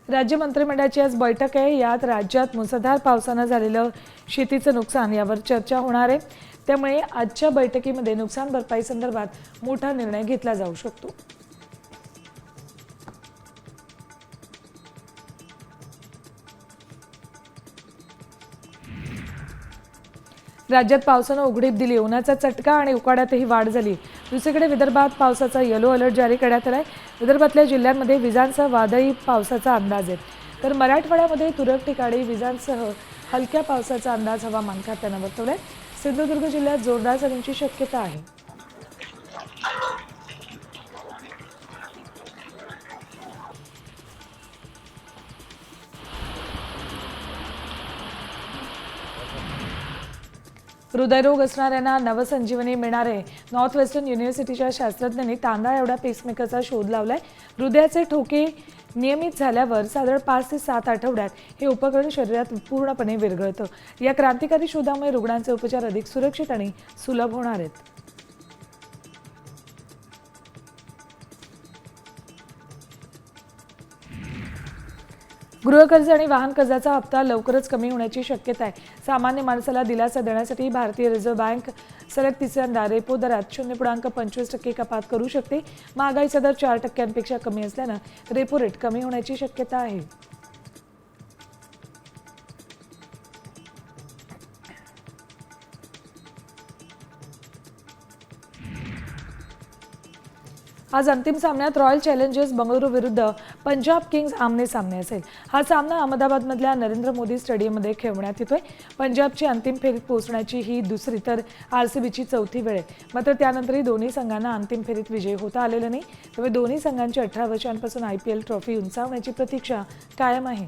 राज्य मंत्रिमंडळाची आज बैठक आहे। यात राज्यात मुसळधार पावसाने झालेलं शेतीचं नुकसान यावर चर्चा होणार आहे। त्यामुळे आजच्या बैठकीमध्ये नुकसान भरपाई संदर्भात मोठा निर्णय घेतला जाऊ शकतो। राज्यात पावसाने उघडीप दिली। उन्हाचा चटका आणि उकाड्यातही वाढ झाली। दुसरीकडे विदर्भात पावसाचा येलो अलर्ट जारी करण्यात आलाय। विदर्भातल्या जिल्ह्यांमध्ये विजांसह वादळी पावसाचा अंदाज आहे, तर मराठवाड्यामध्ये तुरळक ठिकाणी विजांसह हलक्या पावसाचा अंदाज हवामान खात्याने वर्तवलाय। सिंधुदुर्ग जिल्ह्यात जोरदार सरींची शक्यता आहे। हृदयरोग असणाऱ्यांना नवसंजीवनी मिळणार आहे। नॉर्थ वेस्टर्न युनिव्हर्सिटीच्या शास्त्रज्ञांनी तांदळा एवढा पेसमेकरचा शोध लावलाय। हृदयाचे ठोके नियमित झाल्यावर साधारण 5 ते 7 आठवड्यात हे उपकरण शरीरात पूर्णपणे विरघळतं। या क्रांतिकारी शोधामुळे रुग्णांचे उपचार अधिक सुरक्षित आणि सुलभ होणार आहेत। गृहकर्ज आणि वाहन कर्जाचा हप्ता लवकरच कमी होण्याची शक्यता आहे। सामान्य माणसाला दिलासा देण्यासाठी भारतीय रिझर्व्ह बँक सलग तिसऱ्यांदा रेपो दरात 0.25% कपात करू शकते। महागाईचा दर 4%पेक्षा कमी असल्याने रेपो रेट कमी होण्याची शक्यता आहे। आज अंतिम सामन्यात रॉयल चॅलेंजर्स बंगळुरू विरुद्ध पंजाब किंग्स आमने सामने असेल। हा सामना अहमदाबादमधल्या नरेंद्र मोदी स्टेडियममध्ये खेळवण्यात येतोय। पंजाबची अंतिम फेरीत पोहोचण्याची ही दुसरी तर आरसीबीची चौथी वेळ आहे। मात्र त्यानंतरही दोन्ही संघांना अंतिम फेरीत विजय होता आलेला नाही। त्यामुळे दोन्ही संघांची 18 वर्षांपासून IPL ट्रॉफी उंचावण्याची प्रतीक्षा कायम आहे।